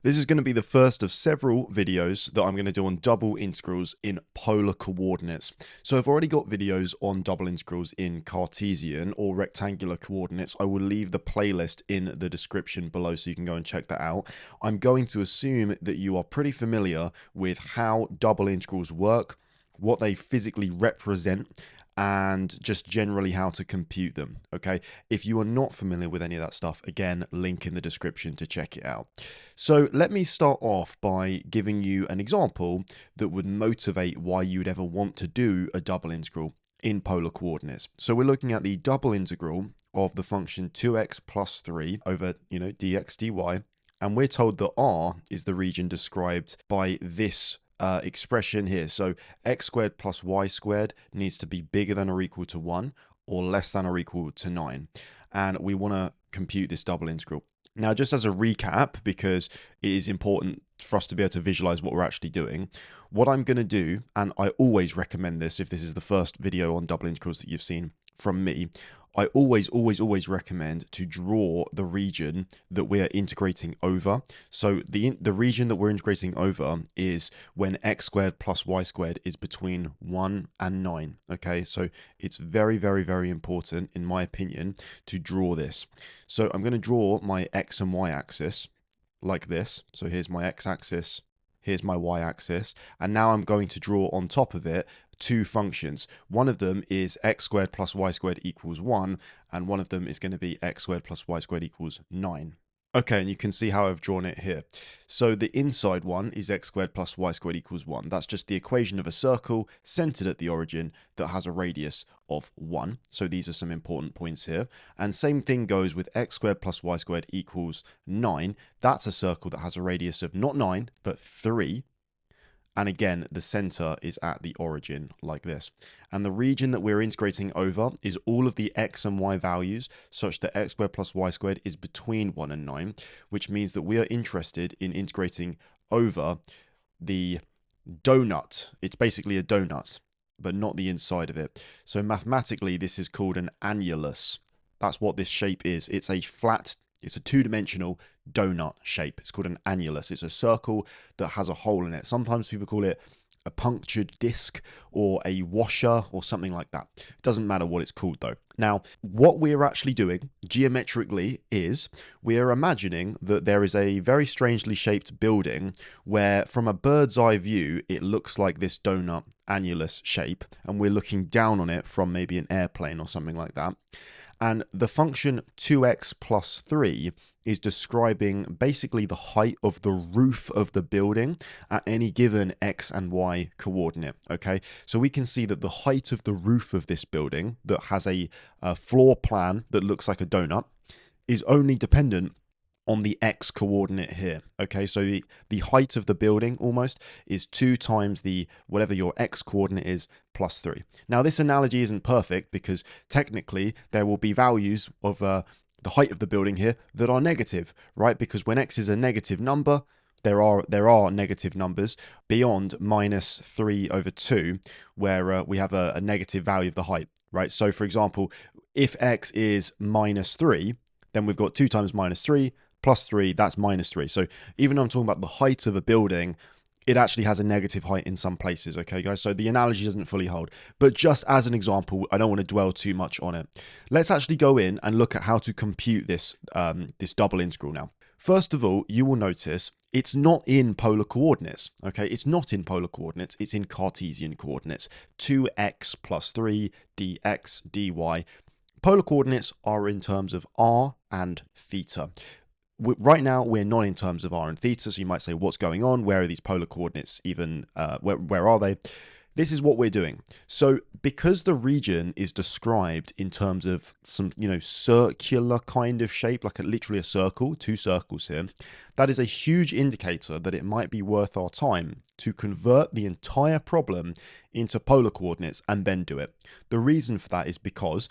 This is going to be the first of several videos that I'm going to do on double integrals in polar coordinates. So I've already got videos on double integrals in Cartesian or rectangular coordinates. I will leave the playlist in the description below so you can go and check that out. I'm going to assume that you are pretty familiar with how double integrals work, what they physically represent, and just generally how to compute them. Okay, if you are not familiar with any of that stuff, again, link in the description to check it out. So let me start off by giving you an example that would motivate why you'd ever want to do a double integral in polar coordinates. So we're looking at the double integral of the function 2x plus 3 over, dx dy, and we're told that R is the region described by this expression here. So x squared plus y squared needs to be bigger than or equal to 1 or less than or equal to 9. And we want to compute this double integral. Now, just as a recap, because it is important for us to be able to visualize what we're actually doing, what I'm going to do, and I always recommend this if this is the first video on double integrals that you've seen from me, I always recommend to draw the region that we're integrating over. So the region that we're integrating over is when x squared plus y squared is between 1 and 9. Okay, so it's very important, in my opinion, to draw this. So I'm going to draw my x and y axis like this. So here's my x-axis, here's my y-axis, and now I'm going to draw on top of it two functions. One of them is x squared plus y squared equals 1, and one of them is going to be x squared plus y squared equals 9. Okay, and you can see how I've drawn it here. So the inside one is x squared plus y squared equals 1. That's just the equation of a circle centered at the origin that has a radius of 1. So these are some important points here. And same thing goes with x squared plus y squared equals 9. That's a circle that has a radius of not 9, but 3. And again, the center is at the origin like this. And the region that we're integrating over is all of the x and y values such that x squared plus y squared is between 1 and 9, which means that we are interested in integrating over the donut. It's basically a donut, but not the inside of it. So mathematically, this is called an annulus. That's what this shape is. It's a flat, it's a two-dimensional donut shape. It's called an annulus. It's a circle that has a hole in it. Sometimes people call it a punctured disc or a washer or something like that. It doesn't matter what it's called though. Now, what we're actually doing geometrically is we're imagining that there is a very strangely shaped building where from a bird's eye view, it looks like this donut annulus shape, and we're looking down on it from maybe an airplane or something like that. And the function 2x plus 3 is describing basically the height of the roof of the building at any given x and y coordinate. Okay, so we can see that the height of the roof of this building that has a floor plan that looks like a donut is only dependent on the x coordinate here. Okay, so the height of the building almost is 2 times the whatever your x coordinate is plus 3. Now this analogy isn't perfect because technically there will be values of the height of the building here that are negative, right? Because when x is a negative number, there are negative numbers beyond minus 3 over 2 where we have a negative value of the height, right? So for example, if x is minus 3, then we've got 2 times minus 3 plus 3, that's minus 3. So even though I'm talking about the height of a building, it actually has a negative height in some places, okay, guys? So the analogy doesn't fully hold. But just as an example, I don't want to dwell too much on it. Let's actually go in and look at how to compute this, this double integral now. First of all, you will notice it's not in polar coordinates, okay? It's not in polar coordinates, it's in Cartesian coordinates. 2x plus 3 dx dy. Polar coordinates are in terms of r and theta. Right now, we're not in terms of r and theta, so you might say, what's going on? Where are these polar coordinates even? Where are they? This is what we're doing. So because the region is described in terms of some, circular kind of shape, like literally a circle, 2 circles here, that is a huge indicator that it might be worth our time to convert the entire problem into polar coordinates and then do it. The reason for that is because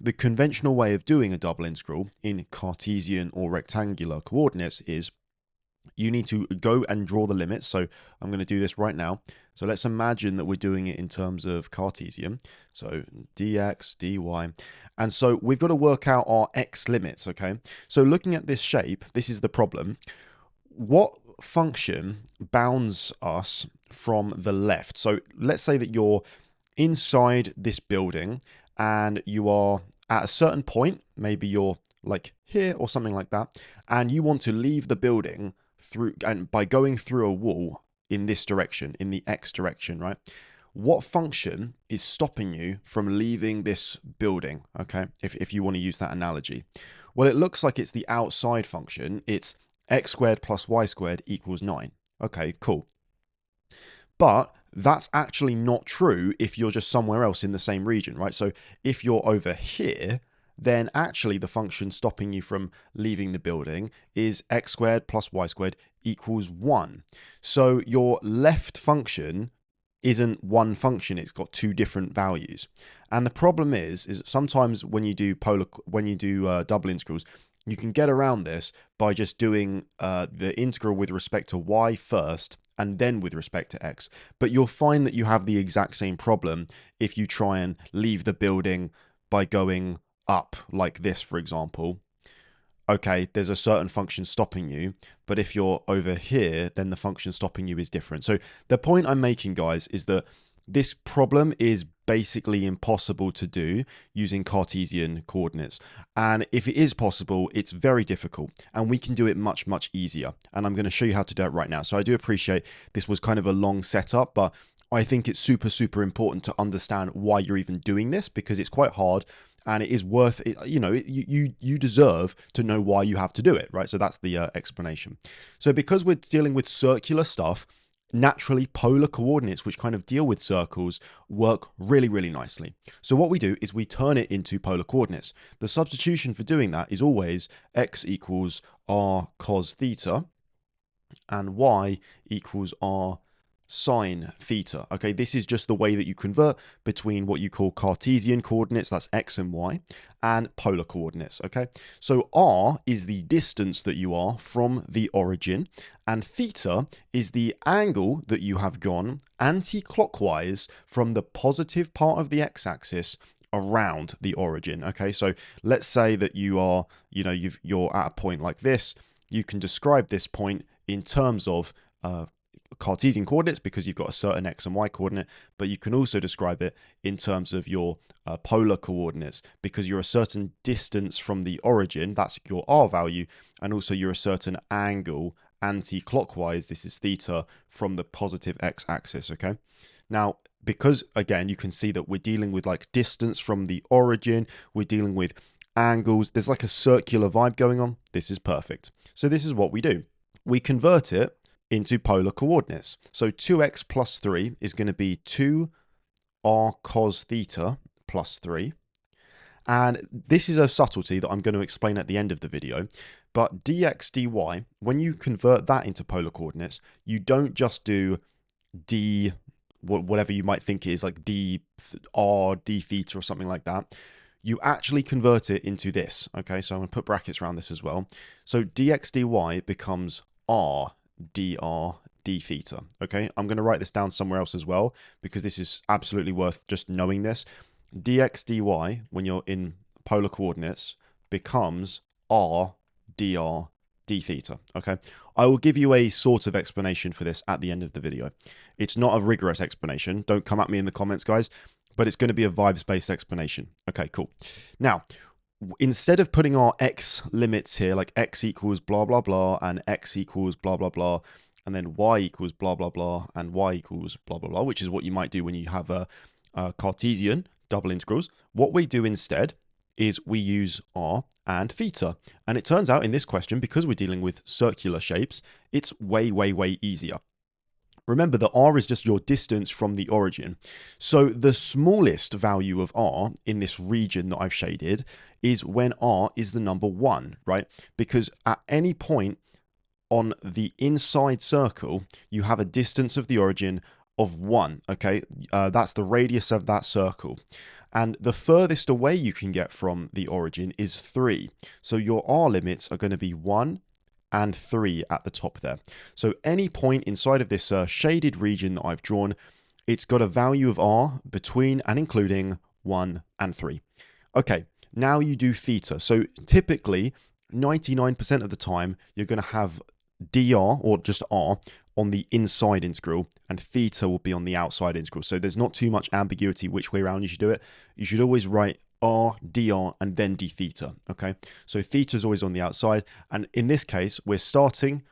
the conventional way of doing a double integral in Cartesian or rectangular coordinates is you need to go and draw the limits. So I'm going to do this right now. So let's imagine that we're doing it in terms of Cartesian. So dx, dy. And so we've got to work out our x limits, okay? So looking at this shape, this is the problem. What function bounds us from the left? So let's say that you're inside this building and you are at a certain point, maybe you're like here or something like that, and you want to leave the building through, and by going through a wall in this direction, in the X direction, right? What function is stopping you from leaving this building, okay, if you want to use that analogy? Well, it looks like it's the outside function. It's x squared plus y squared equals 9. Okay, cool. But that's actually not true if you're just somewhere else in the same region, right? So if you're over here, then actually the function stopping you from leaving the building is x squared plus y squared equals 1. So your left function isn't one function, it's got two different values. And the problem is sometimes when you do double integrals, you can get around this by just doing the integral with respect to y first and then with respect to x. But you'll find that you have the exact same problem if you try and leave the building by going up like this, for example. Okay, there's a certain function stopping you, but if you're over here, then the function stopping you is different. So the point I'm making, guys, is that this problem is basically impossible to do using Cartesian coordinates. And if it is possible, it's very difficult, and we can do it much, much easier. And I'm going to show you how to do it right now. So I do appreciate this was kind of a long setup, but I think it's super, super important to understand why you're even doing this, because it's quite hard. And it is worth it, you know, you deserve to know why you have to do it, right? So that's the explanation. So because we're dealing with circular stuff, naturally polar coordinates, which kind of deal with circles, work really, really nicely. So what we do is we turn it into polar coordinates. The substitution for doing that is always x equals r cos theta and y equals r sine theta. Okay, this is just the way that you convert between what you call Cartesian coordinates, that's x and y, and polar coordinates. Okay, so r is the distance that you are from the origin, and theta is the angle that you have gone anti-clockwise from the positive part of the x-axis around the origin. Okay, so let's say that you are, you know, you're at a point like this. You can describe this point in terms of Cartesian coordinates because you've got a certain x and y coordinate, but you can also describe it in terms of your polar coordinates because you're a certain distance from the origin, that's your r value, and also you're a certain angle anti-clockwise, this is theta, from the positive x-axis. Okay, now because again you can see that we're dealing with like distance from the origin, we're dealing with angles, there's like a circular vibe going on. This is perfect. So this is what we do, we convert it into polar coordinates. So 2x plus 3 is going to be 2r cos theta plus 3. And this is a subtlety that I'm going to explain at the end of the video. But dx dy, when you convert that into polar coordinates, you don't just do d, whatever you might think it is, like d r d theta or something like that. You actually convert it into this. Okay, so I'm going to put brackets around this as well. So dx dy becomes r dr d theta. Okay, I'm going to write this down somewhere else as well because this is absolutely worth just knowing this. Dx dy when you're in polar coordinates becomes r dr d theta. Okay, I will give you a sort of explanation for this at the end of the video. It's not a rigorous explanation, don't come at me in the comments, guys, but it's going to be a vibes-based explanation. Okay, cool. Now instead of putting our x limits here, like x equals blah, blah, blah, and x equals blah, blah, blah, and then y equals blah, blah, blah, and y equals blah, blah, blah, which is what you might do when you have a Cartesian double integrals, what we do instead is we use r and theta. And it turns out in this question, because we're dealing with circular shapes, it's way, way, way easier. Remember that r is just your distance from the origin. So the smallest value of r in this region that I've shaded is when r is the number 1, right? Because at any point on the inside circle, you have a distance of the origin of 1, okay? That's the radius of that circle. And the furthest away you can get from the origin is 3. So your r limits are going to be 1 and 3 at the top there. So any point inside of this shaded region that I've drawn, it's got a value of r between and including 1 and 3. Okay, now you do theta. So typically, 99% of the time, you're going to have dr, or just r, on the inside integral, and theta will be on the outside integral. So there's not too much ambiguity which way around you should do it. You should always write r dr and then d theta. Okay, so theta is always on the outside, and in this case we're starting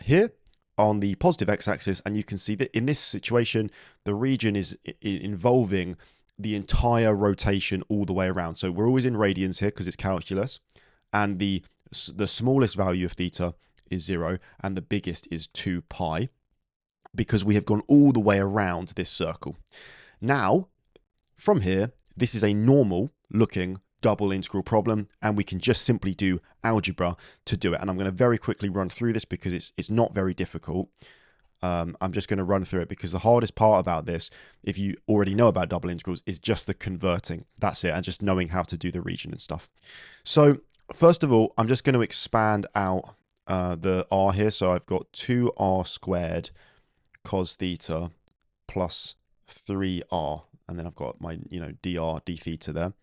here on the positive x-axis, and you can see that in this situation the region is involving the entire rotation all the way around. So we're always in radians here because it's calculus, and the smallest value of theta is 0 and the biggest is 2 pi, because we have gone all the way around this circle. Now from here, this is a normal looking double integral problem, and we can just simply do algebra to do it. And I'm going to very quickly run through this because it's not very difficult. I'm just going to run through it because the hardest part about this, if you already know about double integrals, is just the converting. That's it, and just knowing how to do the region and stuff. So first of all, I'm just going to expand out the r here. So I've got 2r squared cos theta plus 3r, and then I've got my dr d theta there.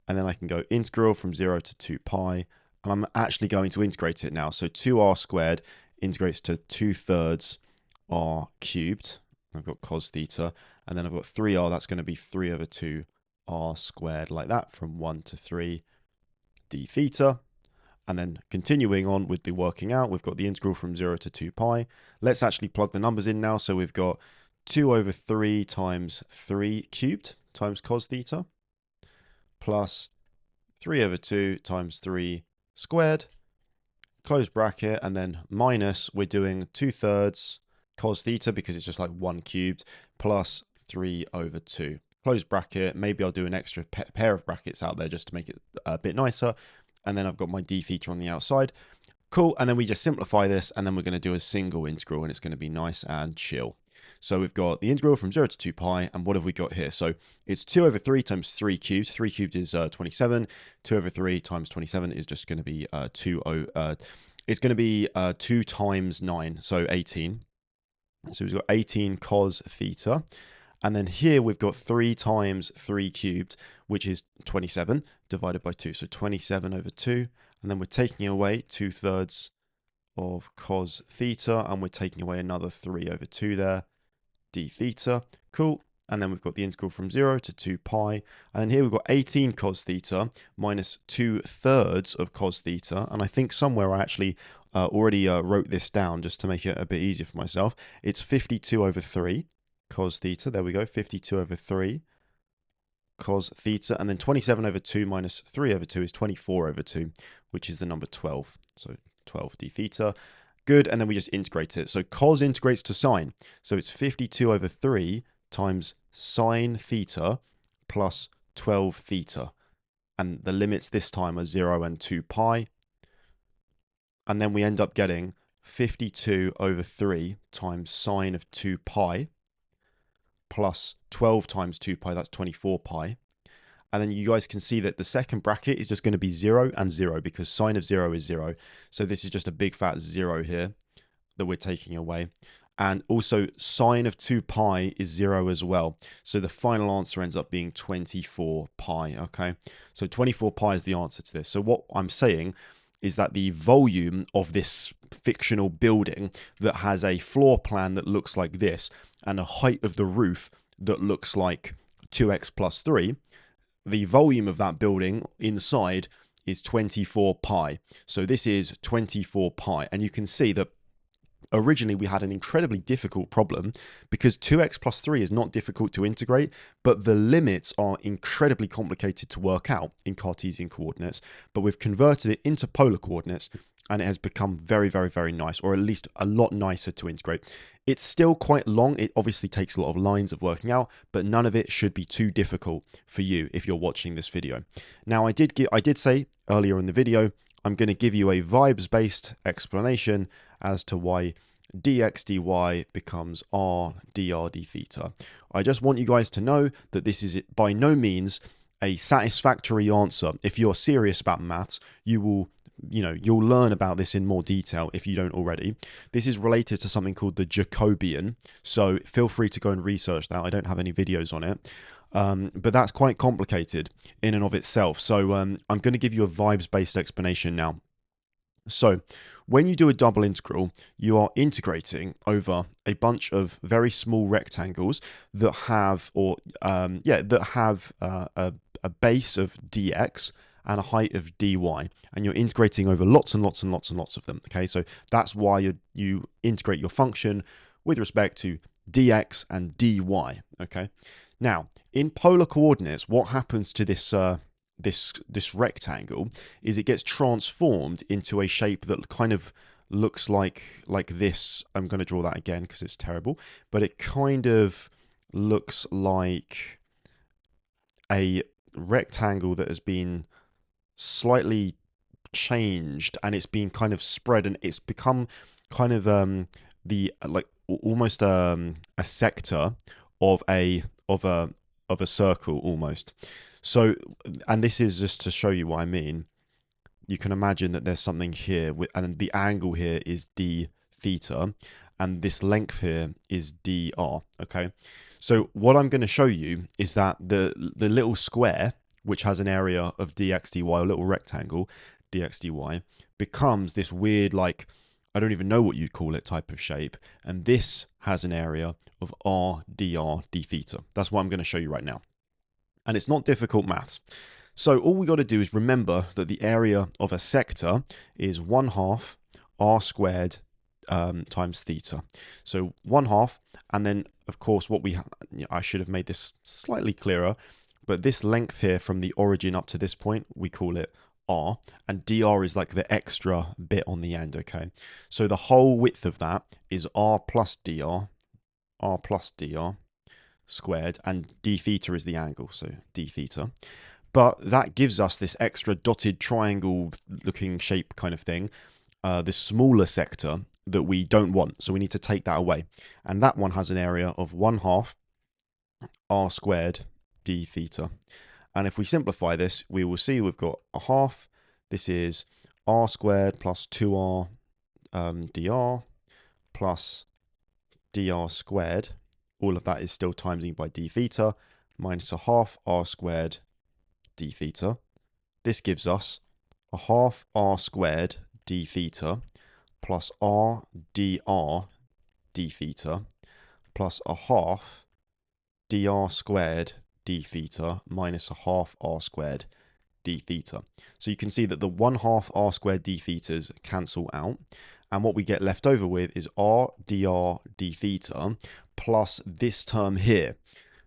And then I can go integral from 0 to 2 pi, and I'm actually going to integrate it now. So 2r squared integrates to 2/3 r cubed. I've got cos theta, and then I've got 3r, that's going to be 3 over 2 r squared, like that, from 1 to 3 d theta. And then continuing on with the working out, we've got the integral from 0 to 2 pi. Let's actually plug the numbers in now. So we've got 2 over 3 times 3 cubed times cos theta, plus 3 over 2 times 3 squared, close bracket, and then minus, we're doing 2/3 cos theta because it's just like 1 cubed, plus 3 over 2. Close bracket, maybe I'll do an extra pair of brackets out there just to make it a bit nicer. And then I've got my d theta on the outside. Cool, and then we just simplify this, and then we're going to do a single integral, and it's going to be nice and chill. So we've got the integral from 0 to 2 pi, and what have we got here? So it's 2 over 3 times 3 cubed. 3 cubed is 27. 2 over 3 times 27 is just going to be 2 times 9, so 18. So we've got 18 cos theta. And then here we've got 3 times 3 cubed, which is 27 divided by 2. So 27 over 2. And then we're taking away 2/3 of cos theta, and we're taking away another 3 over 2 there, d theta. Cool. And then we've got the integral from 0 to 2 pi. And then here we've got 18 cos theta minus 2/3 of cos theta. And I think somewhere I actually already wrote this down just to make it a bit easier for myself. It's 52 over 3 cos theta. There we go, 52 over 3 cos theta. And then 27 over 2 minus 3 over 2 is 24 over 2, which is the number 12. So 12 d theta. Good, and then we just integrate it. So cos integrates to sine. So it's 52 over 3 times sine theta plus 12 theta. And the limits this time are 0 and 2 pi. And then we end up getting 52 over 3 times sine of 2 pi plus 12 times 2 pi, that's 24 pi. And then you guys can see that the second bracket is just going to be 0 and 0 because sine of 0 is 0. So this is just a big fat 0 here that we're taking away. And also sine of 2 pi is 0 as well. So the final answer ends up being 24 pi, okay? So 24 pi is the answer to this. So what I'm saying is that the volume of this fictional building that has a floor plan that looks like this and a height of the roof that looks like 2x plus 3, the volume of that building inside is 24 pi. So this is 24 pi. And you can see that originally we had an incredibly difficult problem because 2x plus 3 is not difficult to integrate, but the limits are incredibly complicated to work out in Cartesian coordinates. But we've converted it into polar coordinates and it has become very, very, very nice, or at least a lot nicer to integrate. It's still quite long. It obviously takes a lot of lines of working out, but none of it should be too difficult for you if you're watching this video. Now, I did say earlier in the video, I'm going to give you a vibes-based explanation as to why dx dy becomes r dr d theta. I just want you guys to know that this is by no means a satisfactory answer. If you're serious about maths, you'll learn about this in more detail if you don't already. This is related to something called the Jacobian, so feel free to go and research that. I don't have any videos on it. But that's quite complicated in and of itself. So I'm going to give you a vibes-based explanation now. So when you do a double integral, you are integrating over a bunch of very small rectangles that have, a base of dx and a height of dy, and you're integrating over lots and lots and lots and lots of them. Okay, so that's why you integrate your function with respect to dx and dy. Okay, now in polar coordinates, what happens to this rectangle is it gets transformed into a shape that kind of looks like this. I'm going to draw that again because it's terrible, but it kind of looks like a rectangle that has been slightly changed, and it's been kind of spread, and it's become kind of almost a sector of a circle almost. So, and this is just to show you what I mean. You can imagine that there's something here, and the angle here is d theta, and this length here is dr. Okay, so what I'm going to show you is that the little square, which has an area of dx dy, a little rectangle dx dy, becomes this weird, like, I don't even know what you'd call it, type of shape, and this has an area of r dr d theta. That's what I'm going to show you right now. And it's not difficult maths. So all we got to do is remember that the area of a sector is 1/2 r squared times theta. So 1/2, and then of course I should have made this slightly clearer, but this length here from the origin up to this point, we call it r, and dr is like the extra bit on the end. Okay, so the whole width of that is r plus dr squared, and d theta is the angle, so d theta. But that gives us this extra dotted triangle looking shape kind of thing, this smaller sector that we don't want, so we need to take that away, and that one has an area of 1/2 r squared d theta. And if we simplify this, we will see we've got a half. This is r squared plus 2r dr plus dr squared. All of that is still timesing by d theta, minus a half r squared d theta. This gives us a half r squared d theta plus r dr d theta plus a half dr squared d theta minus a half r squared d theta. So you can see that the 1/2 r squared d thetas cancel out, and what we get left over with is r dr d theta plus this term here.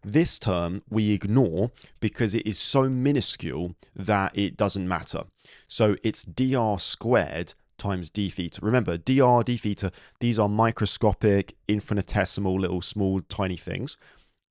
This term we ignore because it is so minuscule that it doesn't matter. So it's dr squared times d theta. Remember, dr, d theta, these are microscopic, infinitesimal, little small, tiny things,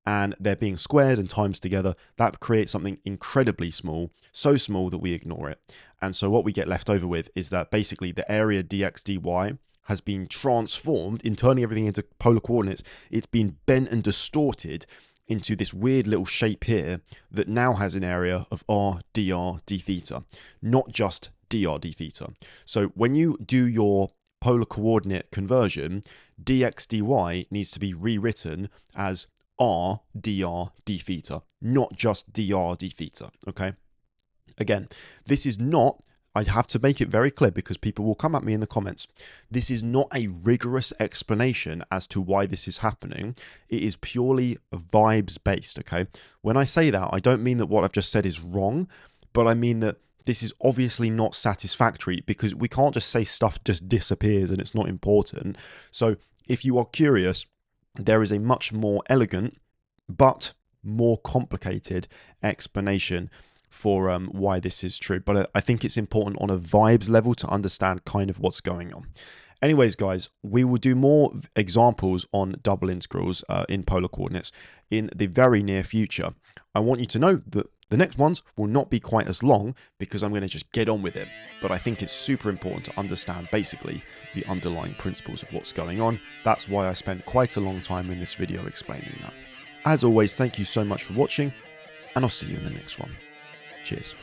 and they're being squared and times together. That creates something incredibly small, so small that we ignore it. And so what we get left over with is that basically the area dx dy has been transformed in turning everything into polar coordinates. It's been bent and distorted into this weird little shape here that now has an area of r dr d theta, not just dr d theta. So when you do your polar coordinate conversion, dx dy needs to be rewritten as r dr d theta, not just dr d theta. Okay, again, this is not, I have to make it very clear because people will come at me in the comments, this is not a rigorous explanation as to why this is happening. It is purely vibes based. Okay, when I say that, I don't mean that what I've just said is wrong, but I mean that this is obviously not satisfactory, because we can't just say stuff just disappears and it's not important. So if you are curious, there is a much more elegant but more complicated explanation for why this is true. But I think it's important on a vibes level to understand kind of what's going on. Anyways, guys, we will do more examples on double integrals in polar coordinates in the very near future. I want you to know that the next ones will not be quite as long because I'm going to just get on with it. But I think it's super important to understand basically the underlying principles of what's going on. That's why I spent quite a long time in this video explaining that. As always, thank you so much for watching, and I'll see you in the next one. Cheers.